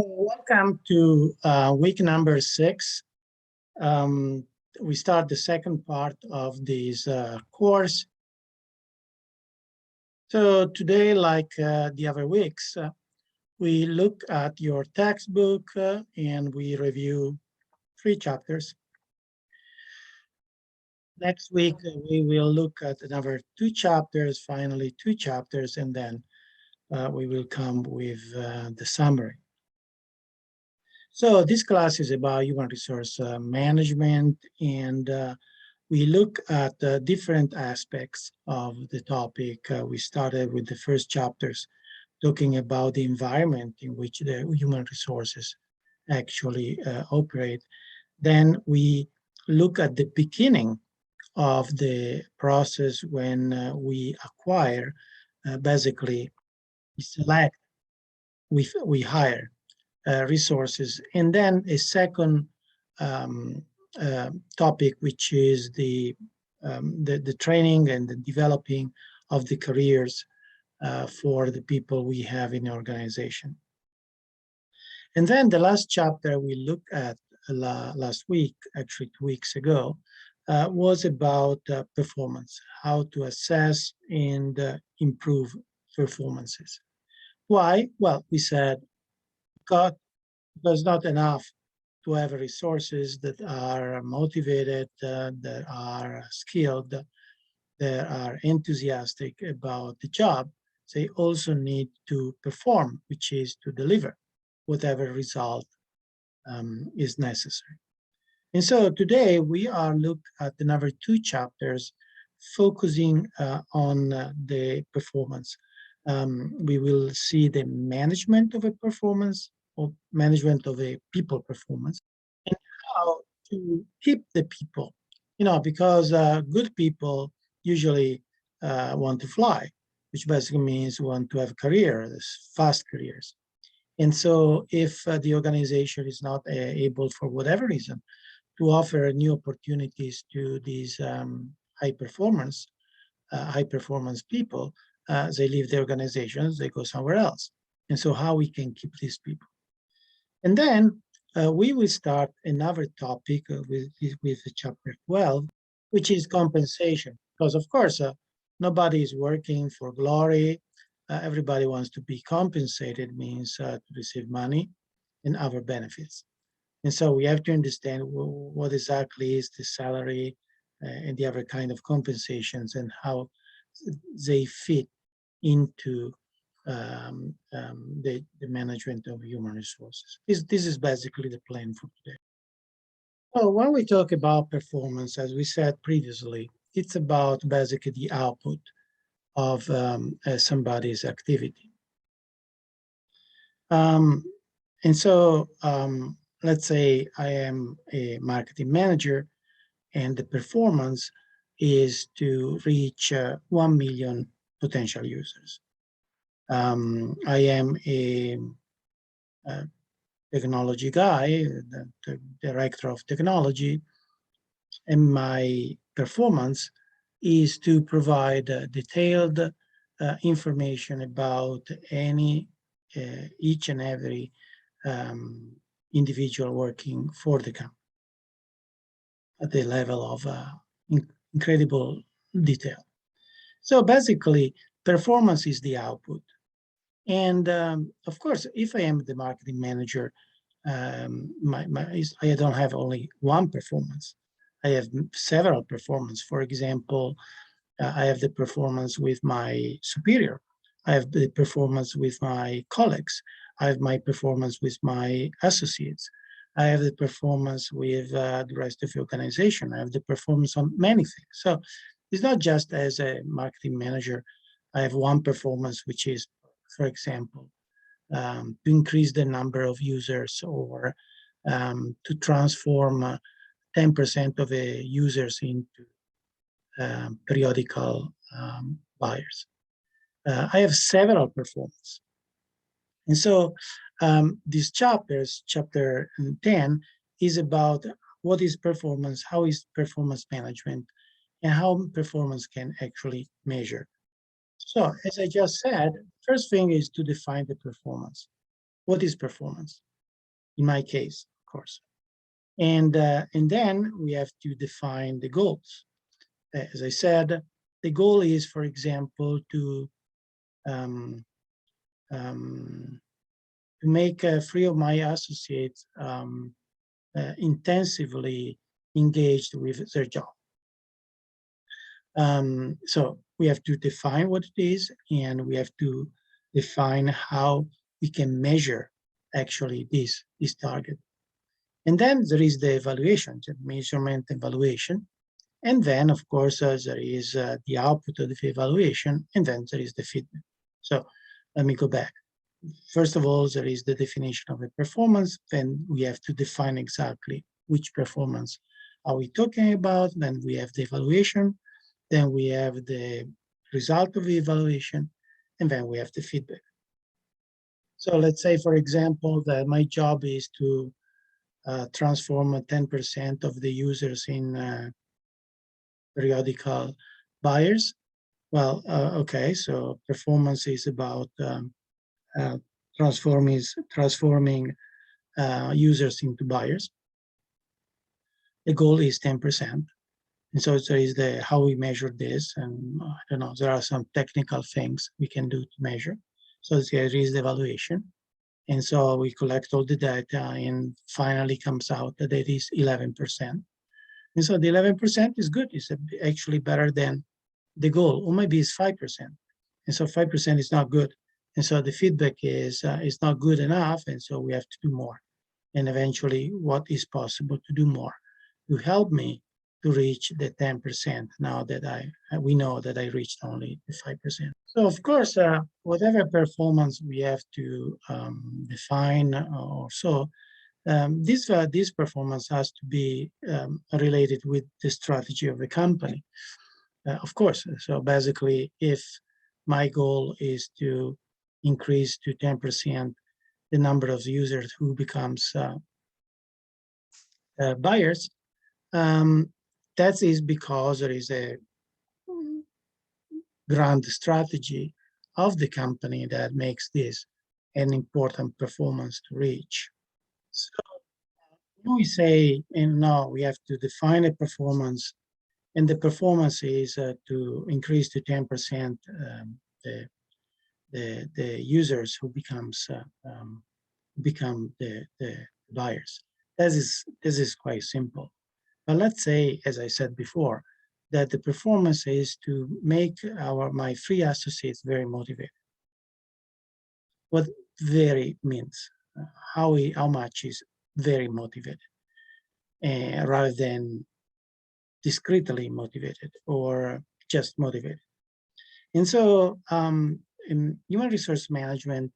Welcome to week number 6. We start the second part of this course. So today, like the other weeks, we look at your textbook and we review 3 chapters. Next week, we will look at another 2 chapters, finally 2 chapters, and then we will come with the summary. So this class is about human resource management, and we look at different aspects of the topic. We started with the first chapters talking about the environment in which the human resources actually operate. Then we look at the beginning of the process when we acquire, basically we select, we hire resources. And then a second topic, which is the training and the developing of the careers for the people we have in the organization. And then the last chapter we looked at last week, actually 2 weeks ago, was about performance, how to assess and improve performances. Why? Well, we said because not enough to have resources that are motivated, that are skilled, that are enthusiastic about the job. They also need to perform, which is to deliver whatever result is necessary. And so today we are looking at another 2 chapters focusing on the performance. We will see the management of a performance, or management of a people performance, and how to keep the people, because good people usually want to fly, which basically means want to have careers, fast careers. And so if the organization is not able, for whatever reason, to offer new opportunities to these high performance people, they leave the organizations, they go somewhere else. And so how we can keep these people. And then we will start another topic with chapter 12, which is compensation. Because of course, nobody is working for glory. Everybody wants to be compensated, means to receive money and other benefits. And so we have to understand what exactly is the salary and the other kind of compensations and how they fit into the management of human resources. This is basically the plan for today. So when we talk about performance, as we said previously, it's about basically the output of somebody's activity. And so let's say I am a marketing manager and the performance is to reach 1 million potential users. I am a technology guy, the director of technology, and my performance is to provide detailed information about each and every individual working for the company at the level of incredible detail. So basically, performance is the output. And of course, if I am the marketing manager, I don't have only one performance. I have several performance. For example, I have the performance with my superior. I have the performance with my colleagues. I have my performance with my associates. I have the performance with the rest of the organization. I have the performance on many things. So it's not just as a marketing manager, I have one performance, which is, for example, to increase the number of users or to transform 10% of the users into periodical buyers. I have several performance. And so these chapters, chapter 10, is about what is performance, how is performance management, and how performance can actually measure. So as I just said, first thing is to define the performance. What is performance? in my case, of course. And then we have to define the goals. As I said, the goal is, for example, to make 3 of my associates intensively engaged with their job. So we have to define what it is, and we have to define how we can measure actually this target. And then there is the evaluation, the measurement evaluation. And then, of course, there is the output of the evaluation, and then there is the feedback. So let me go back. First of all, there is the definition of a performance. Then we have to define exactly which performance are we talking about. Then we have the evaluation. Then we have the result of the evaluation, and then we have the feedback. So let's say, for example, that my job is to transform 10% of the users in periodical buyers. Well, okay, so performance is about transforming users into buyers. The goal is 10%. And so there is how we measure this, and I don't know, there are some technical things we can do to measure. So there is the evaluation. And so we collect all the data, and finally comes out that it is 11%. And so the 11% is good. It's actually better than the goal, or maybe it's 5%. And so 5% is not good. And so the feedback is not good enough, and so we have to do more. And eventually, what is possible to do more to help me to reach the 10% now that we know that I reached only the 5%. So of course, whatever performance we have to define or so, this performance has to be related with the strategy of the company. Of course, so basically, if my goal is to increase to 10% the number of users who becomes buyers, that is because there is a grand strategy of the company that makes this an important performance to reach. So we say, and no, we have to define a performance, and the performance is to increase to 10% the users who become the buyers. This is quite simple. But let's say, as I said before, that the performance is to make my 3 associates very motivated. What very means, how much is very motivated, rather than discretely motivated or just motivated. And so in human resource management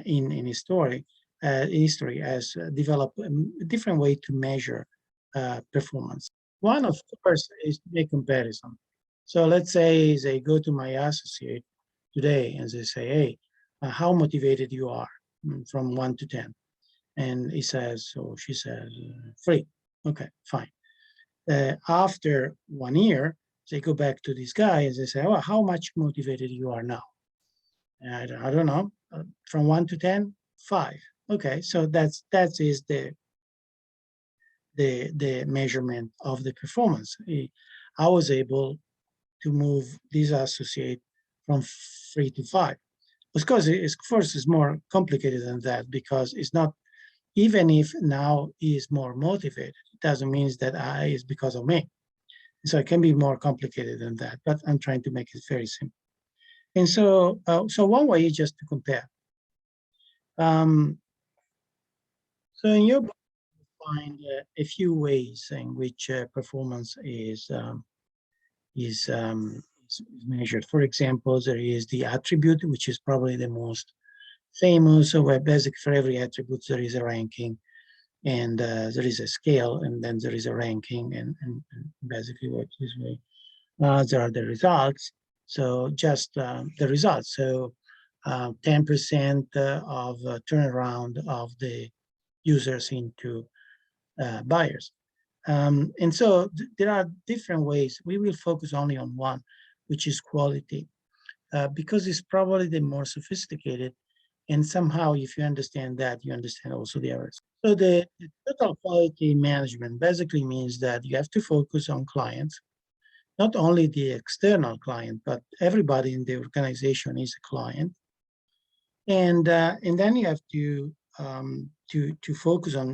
in history has developed a different way to measure performance. One, of course, is to make comparison. So let's say they go to my associate today and they say, hey, how motivated you are from 1 to 10. And he says, or she says, 3. Okay, fine. After 1 year, they go back to this guy and they say, oh, how much motivated you are now? And I don't know, from 1 to 10, 5. Okay, so that is the measurement of the performance. I was able to move this associate from 3 to 5. Of course, it's more complicated than that, because it's not, even if now he is more motivated, it doesn't mean that is because of me. So it can be more complicated than that, but I'm trying to make it very simple. And so, one way is just to compare. So in your book, you find a few ways in which performance is measured. For example, there is the attribute, which is probably the most famous. So where basically for every attribute there is a ranking, and there is a scale, and then there is a ranking, and basically works this way. There are the results. So just the results. So 10% of turnaround of the users into buyers. And so there are different ways. We will focus only on one, which is quality, because it's probably the more sophisticated, And somehow, if you understand that, you understand also the others. So the total quality management basically means that you have to focus on clients, not only the external client, but everybody in the organization is a client. And then you have to focus on,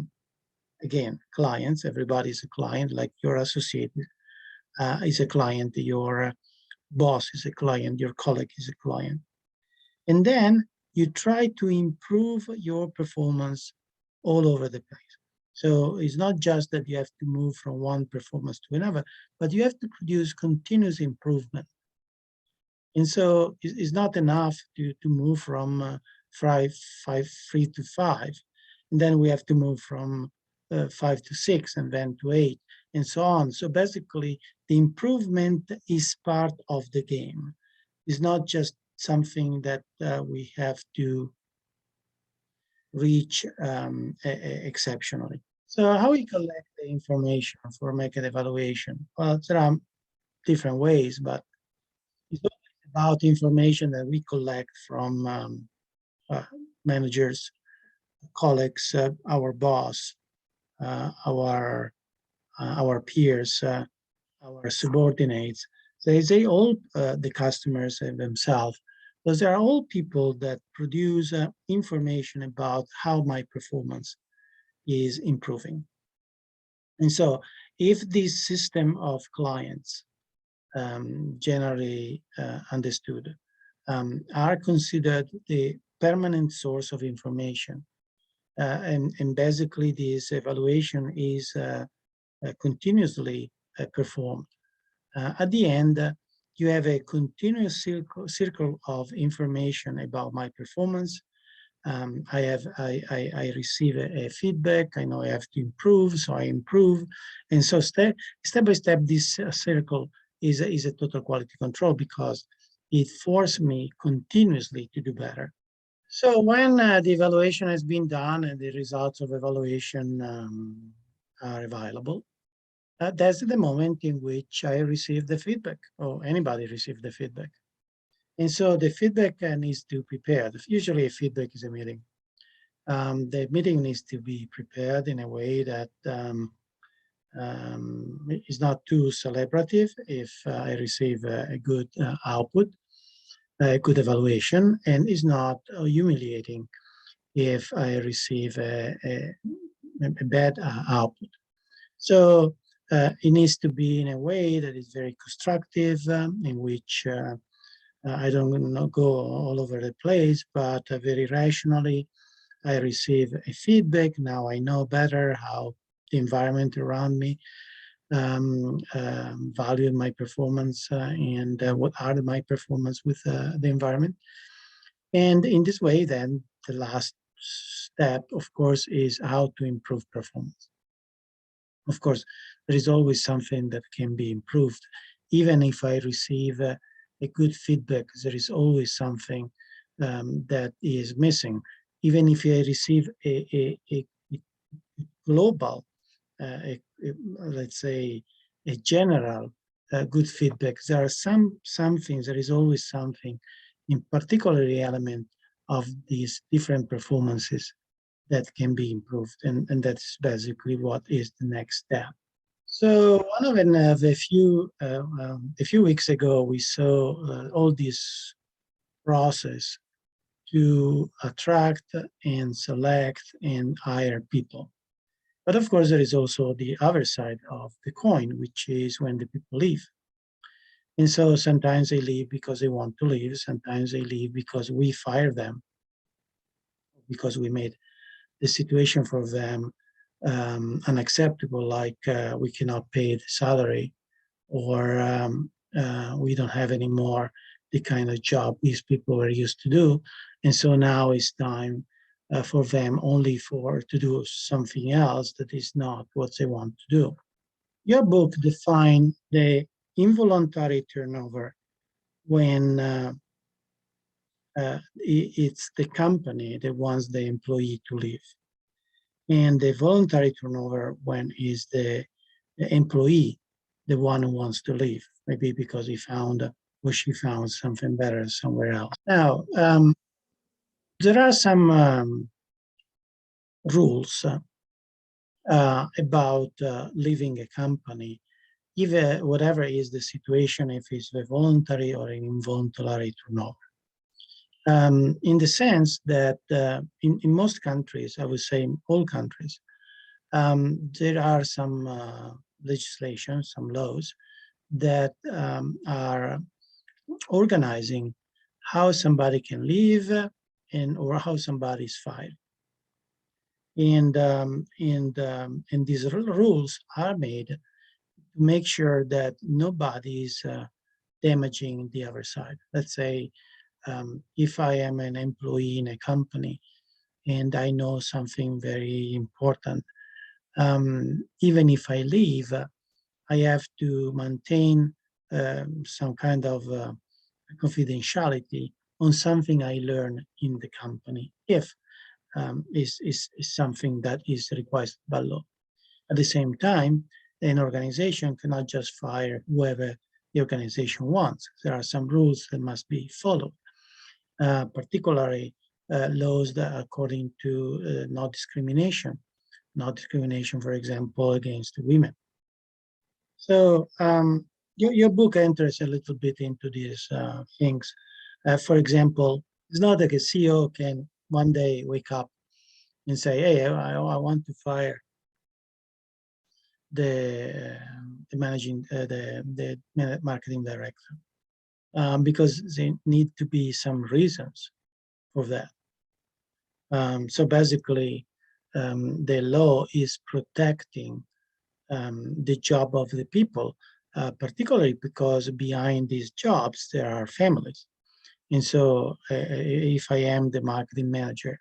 again, clients. Everybody is a client, like your associate is a client, your boss is a client, your colleague is a client. And then you try to improve your performance all over the place. So it's not just that you have to move from one performance to another, but you have to produce continuous improvement. And so it's not enough to move from 3 to 5, and then we have to move from 5 to 6, and then to 8, and so on. So basically, the improvement is part of the game. It's not just something that we have to reach exceptionally. So how we collect the information for making evaluation? Well, there are different ways, but it's always about information that we collect from managers, colleagues, our boss, our peers, our subordinates. They all, the customers themselves, because they are all people that produce information about how my performance is improving. And so if this system of clients, generally understood, are considered the permanent source of information, and basically this evaluation is continuously performed. At the end, you have a continuous circle of information about my performance. I receive a feedback. I know I have to improve, so I improve. And so step by step, this circle is a total quality control, because it forces me continuously to do better. So when the evaluation has been done and the results of evaluation are available, that's the moment in which I receive the feedback, or anybody receives the feedback. And so the feedback needs to be prepared. Usually a feedback is a meeting. The meeting needs to be prepared in a way that is not too celebrative if I receive a good output, a good evaluation, and is not humiliating if I receive a bad output. So it needs to be in a way that is very constructive, in which I don't go all over the place, but very rationally, I receive a feedback. Now I know better how the environment around me valued my performance and what are my performance with the environment. And in this way, then the last step, of course, is how to improve performance. Of course, there is always something that can be improved. Even if I receive a good feedback, there is always something that is missing. Even if I receive a global, let's say, a general good feedback, there are some things, there is always something, in particular element of these different performances that can be improved. And that's basically what is the next step. So one of the a few weeks ago, we saw all this process to attract and select and hire people. But of course, there is also the other side of the coin, which is when the people leave. And so sometimes they leave because they want to leave. Sometimes they leave because we fire them, because we made the situation for them unacceptable, like we cannot pay the salary, or we don't have any more the kind of job these people were used to do. And so now it's time for them only to do something else that is not what they want to do. Your book defines the involuntary turnover when it's the company that wants the employee to leave, and the voluntary turnover when is the employee, the one who wants to leave, maybe because he found or she found something better somewhere else. Now, There are some rules about leaving a company, even whatever is the situation, if it's a voluntary or an involuntary turnover. In the sense that in most countries, I would say in all countries, there are some legislation, some laws that are organizing how somebody can leave and or how somebody is fired. And these rules are made to make sure that nobody is damaging the other side. Let's say if I am an employee in a company and I know something very important, even if I leave, I have to maintain some kind of confidentiality on something I learn in the company, if is something that is required by law. At the same time, an organization cannot just fire whoever the organization wants. There are some rules that must be followed, particularly laws that according to not discrimination, for example, against women. So your book enters a little bit into these things. For example, it's not like a CEO can one day wake up and say, "Hey, I want to fire the managing the marketing director," because there need to be some reasons for that. So basically, the law is protecting the job of the people, particularly because behind these jobs there are families. And so, if I am the marketing manager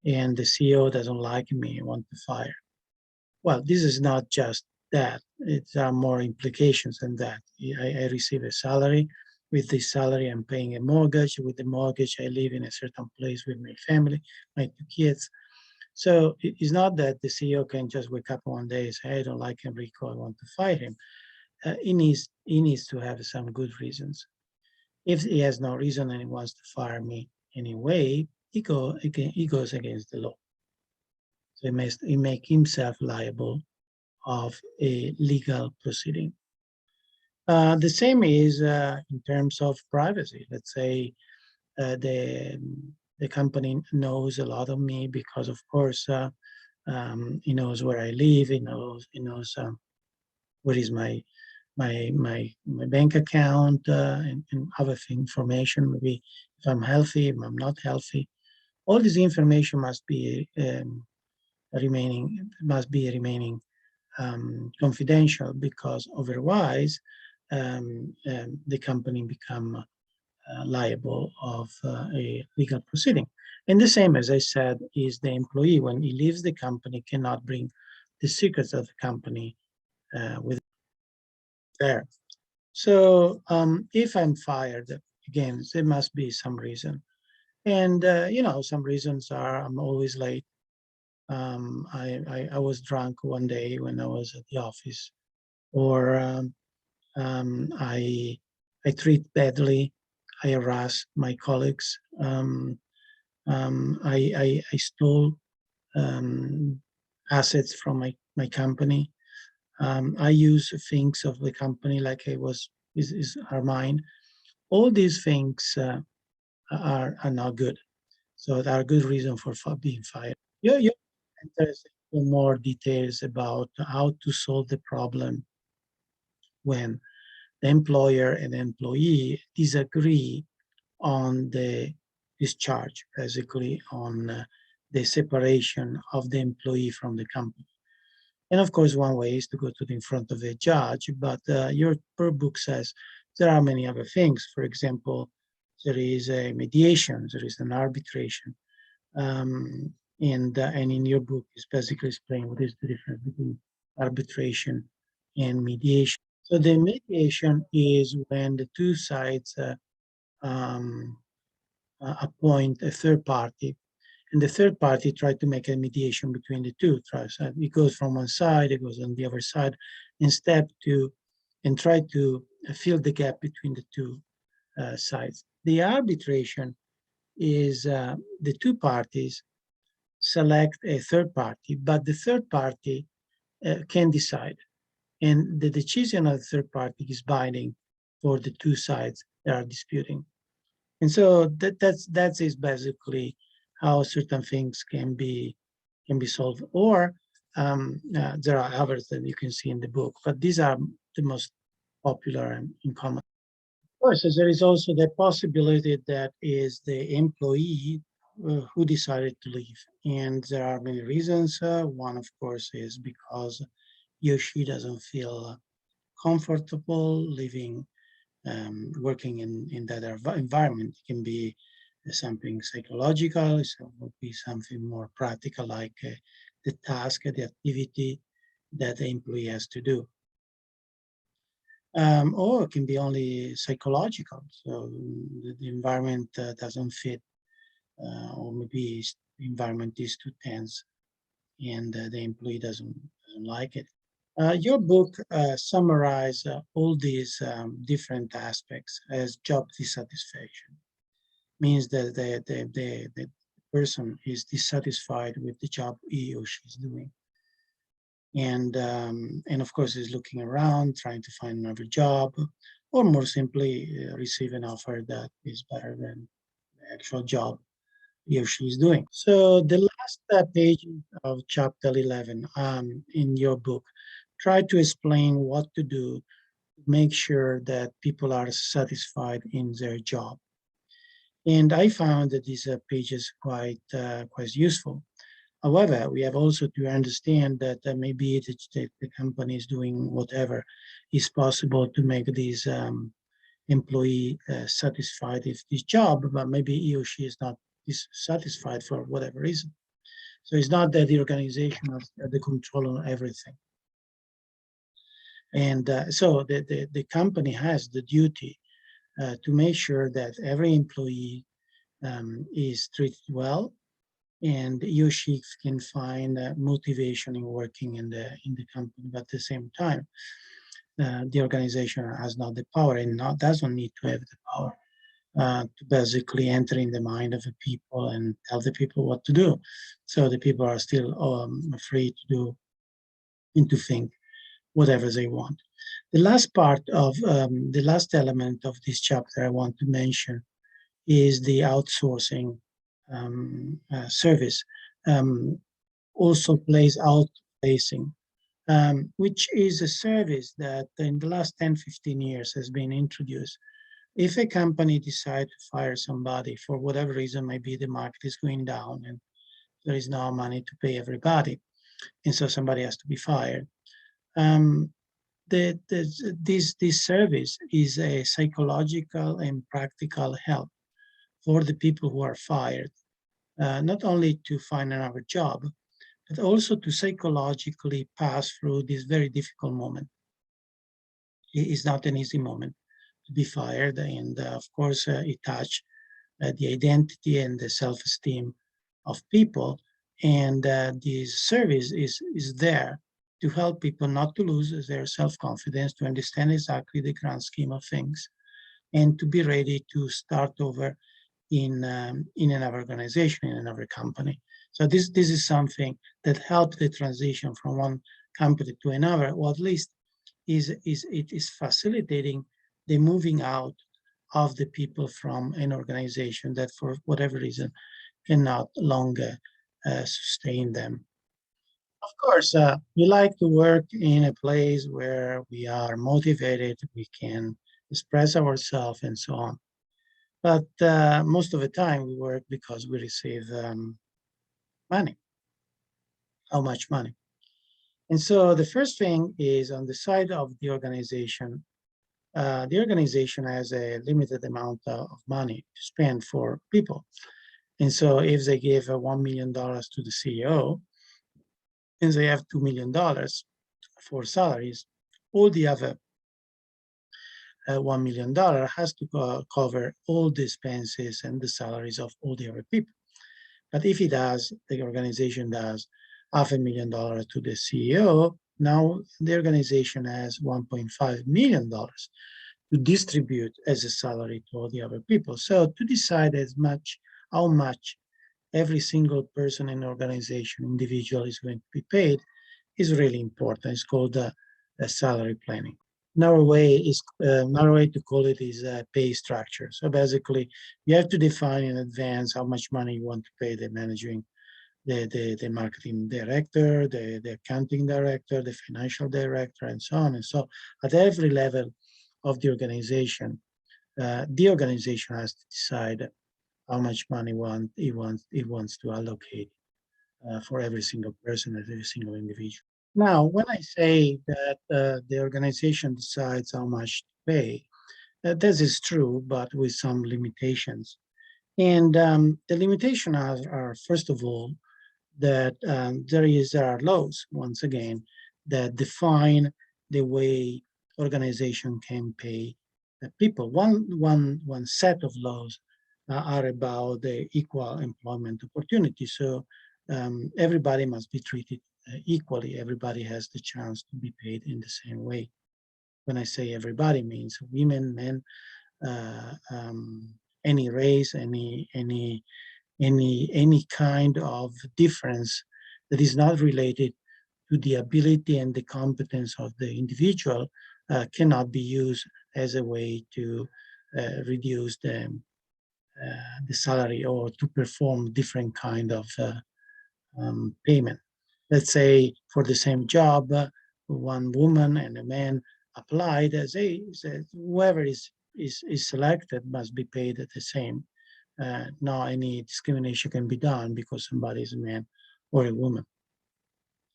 and the CEO doesn't like me, want to fire, well, this is not just that. There are more implications than that. I receive a salary. With this salary, I'm paying a mortgage. With the mortgage, I live in a certain place with my family, my 2 kids. So it's not that the CEO can just wake up one day and say, "Hey, I don't like Enrico, I want to fire him." He needs to have some good reasons. If he has no reason and he wants to fire me anyway, he goes against the law. So he make himself liable of a legal proceeding. The same is in terms of privacy. Let's say the company knows a lot of me because, of course, he knows where I live. He knows what is my bank account and other information. Maybe if I'm healthy, if I'm not healthy. All this information must be remaining confidential, because otherwise the company become liable of a legal proceeding. And the same, as I said, is the employee. When he leaves the company, cannot bring the secrets of the company with there. So if I'm fired, again, there must be some reason. And, some reasons are I'm always late. I was drunk one day when I was at the office, or I treat badly, I harass my colleagues, I stole assets from my company. I use things of the company like are mine. All these things are not good. So there are good reasons for being fired. You're interested in more details about how to solve the problem when the employer and the employee disagree on the discharge, basically on the separation of the employee from the company. And of course, one way is to go to the in front of a judge, but your book says there are many other things. For example, there is a mediation, there is an arbitration. And in your book, is basically explain what is the difference between arbitration and mediation. So the mediation is when the two sides um, appoint a third party, and the third party tried to make a mediation between the two. It goes from one side, it goes on the other side, and try to fill the gap between the two sides. The arbitration is the two parties select a third party, but the third party can decide. And the decision of the third party is binding for the two sides that are disputing. And so that is basically how certain things can be solved. Or there are others that you can see in the book, but these are the most popular and in common. Of course, there is also the possibility that is the employee who decided to leave. And there are many reasons. One, of course, is because he or she doesn't feel comfortable living, working in that environment. It can be something psychological, so it would be something more practical, like the task, the activity that the employee has to do. Or it can be only psychological, so the environment doesn't fit, or maybe the environment is too tense and the employee doesn't like it. Your book summarizes all these different aspects as job dissatisfaction. Means that the person is dissatisfied with the job he or she is doing. And of course is looking around, trying to find another job, or more simply receive an offer that is better than the actual job he or she is doing. So the last page of chapter 11 in your book, try to explain what to do to make sure that people are satisfied in their job. And I found that these pages quite useful. However, we have also to understand that maybe the company is doing whatever is possible to make these employee satisfied with this job, but maybe he or she is not satisfied for whatever reason. So it's not that the organization has the control on everything. And so the company has the duty to make sure that every employee is treated well, and he or she can find motivation in working in the company. But at the same time, the organization has not the power and doesn't need to have the power to basically enter in the mind of the people and tell the people what to do. So the people are still free to do and to think whatever they want. The last part of the last element of this chapter I want to mention is the outsourcing service. Also plays outplacing, which is a service that in the last 10, 15 years has been introduced. If a company decides to fire somebody for whatever reason, maybe the market is going down and there is no money to pay everybody, and so somebody has to be fired. This service is a psychological and practical help for the people who are fired, not only to find another job, but also to psychologically pass through this very difficult moment. It is not an easy moment to be fired, and of course, it touches the identity and the self-esteem of people. And this service is there to help people not to lose their self-confidence, to understand exactly the grand scheme of things, and to be ready to start over in another organization, in another company. So this is something that helps the transition from one company to another, or at least it is facilitating the moving out of the people from an organization that for whatever reason cannot longer sustain them. Of course, we like to work in a place where we are motivated, we can express ourselves and so on. But most of the time we work because we receive money. How much money? And so the first thing is on the side of the organization has a limited amount of money to spend for people. And so if they give $1 million to the CEO and they have $2 million for salaries, all the other $1 million has to cover all the expenses and the salaries of all the other people. But if the organization does $500,000 to the CEO, now the organization has $1.5 million to distribute as a salary to all the other people. So to decide as much how much every single person in the organization, individual, is going to be paid is really important. It's called salary planning. Another way to call it is pay structure. So basically, you have to define in advance how much money you want to pay the marketing director, the accounting director, the financial director, and so on. And so at every level of the organization has to decide how much money it wants to allocate for every single person, every single individual. Now, when I say that the organization decides how much to pay, this is true, but with some limitations. And the limitations are, first of all, that there are laws, once again, that define the way organization can pay people. One set of laws are about the equal employment opportunity. So everybody must be treated equally. Everybody has the chance to be paid in the same way. When I say everybody, means women, men, any race, any kind of difference that is not related to the ability and the competence of the individual cannot be used as a way to reduce the salary or to perform different kind of payment. Let's say for the same job, one woman and a man applied as whoever is selected must be paid at the same. Not any discrimination can be done because somebody is a man or a woman.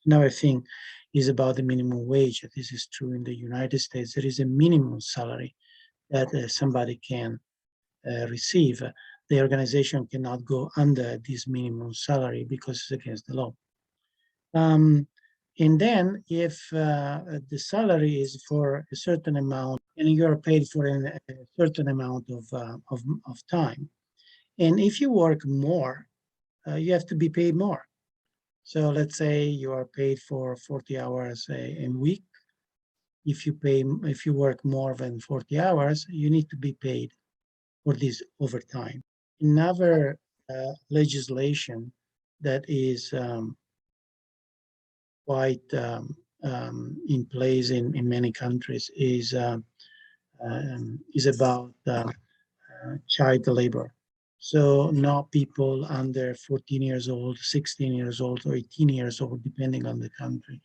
Another thing is about the minimum wage. This is true in the United States. There is a minimum salary that somebody can receive. The organization cannot go under this minimum salary because it's against the law. And then if the salary is for a certain amount and you're paid for a certain amount of time, and if you work more, you have to be paid more. So let's say you are paid for 40 hours a week. If you work more than 40 hours, you need to be paid for this overtime. Another legislation that is quite in place in many countries is about child labor. So not people under 14 years old, 16 years old, or 18 years old, depending on the country,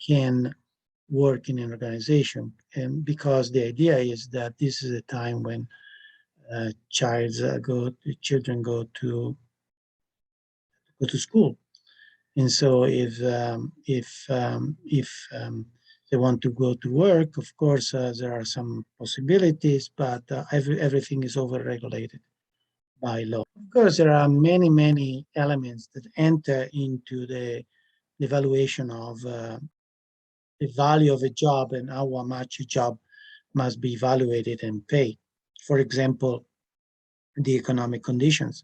can work in an organization. And because the idea is that this is a time when children go to school. And so if they want to go to work, of course, there are some possibilities, but everything is overregulated by law. Of course, there are many elements that enter into the evaluation of the value of a job and how much a job must be evaluated and paid. For example, the economic conditions.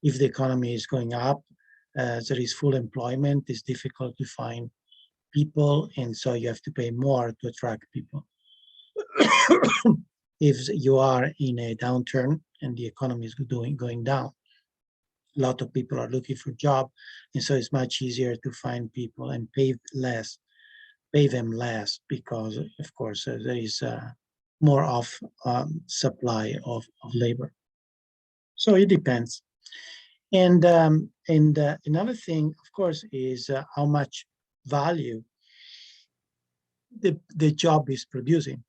If the economy is going up, there is full employment, it's difficult to find people, and so you have to pay more to attract people. If you are in a downturn and the economy is going down, a lot of people are looking for a job, and so it's much easier to find people and pay them less because, of course, there is more of supply of labor. So it depends. And another thing, of course, is how much value the job is producing.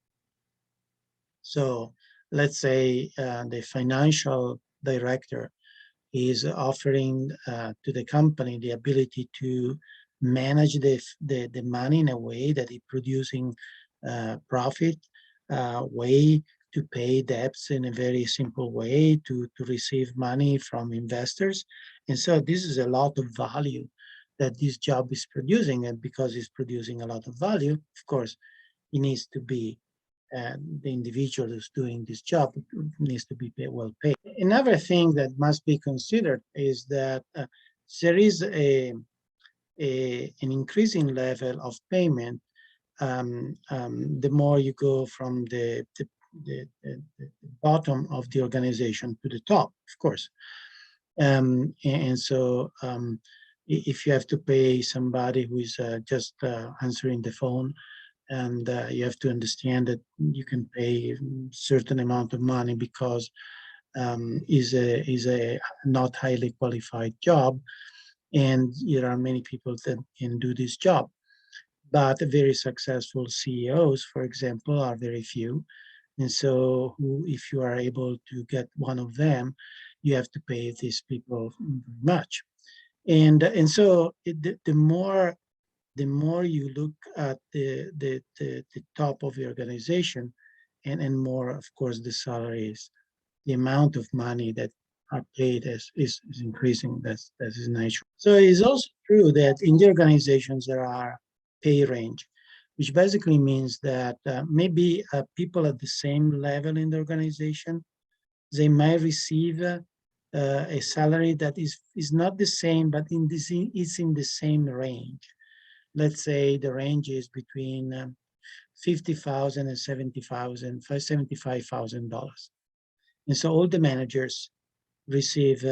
So let's say the financial director is offering to the company the ability to manage the money in a way that is producing profit, way to pay debts in a very simple way, to receive money from investors. And so this is a lot of value that this job is producing. And because it's producing a lot of value, of course, it needs to be the individual who's doing this job needs to be well paid. Another thing that must be considered is that there is an increasing level of payment the more you go from the bottom of the organization to the top, of course. And so if you have to pay somebody who is just answering the phone, and you have to understand that you can pay a certain amount of money because is a not highly qualified job, and there are many people that can do this job. But very successful CEOs, for example, are very few. And so if you are able to get one of them, you have to pay these people very much. And so the more you look at the top of the organization, and more, of course, the salaries, the amount of money that are paid is increasing. That is natural. So it's also true that in the organizations there are pay range, which basically means that maybe people at the same level in the organization, they might receive a salary that is not the same, but it's in the same range. Let's say the range is between 50,000 and 70,000, $75,000. And so all the managers receive,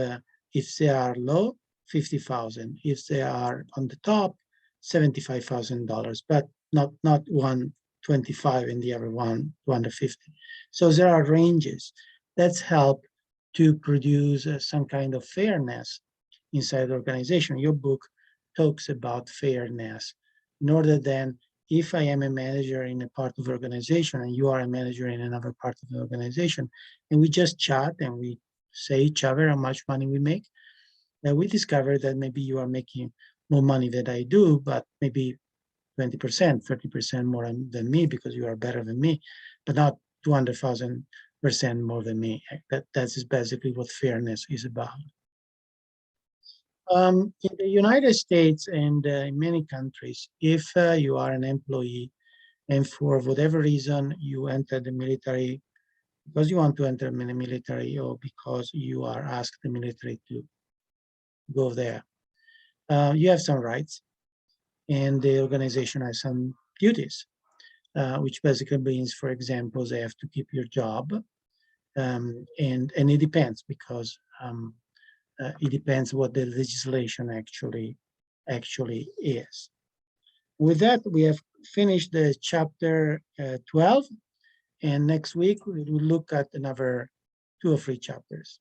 if they are low, 50,000. If they are on the top, $75,000, but not 125 and the other one 250. So there are ranges. That's help to produce some kind of fairness inside the organization. Your book talks about fairness, in order then, if I am a manager in a part of the organization and you are a manager in another part of the organization, and we just chat and we say each other how much money we make, then we discover that maybe you are making more money than I do, but maybe 20%, 30% more than me because you are better than me, but not 200,000% more than me. That is basically what fairness is about. In the United States and in many countries, if you are an employee and for whatever reason you enter the military because you want to enter the military or because you are asked the military to go there, you have some rights, and the organization has some duties, which basically means, for example, they have to keep your job, and it depends because it depends what the legislation actually is. With that, we have finished the chapter 12, and next week we will look at another 2 or 3 chapters.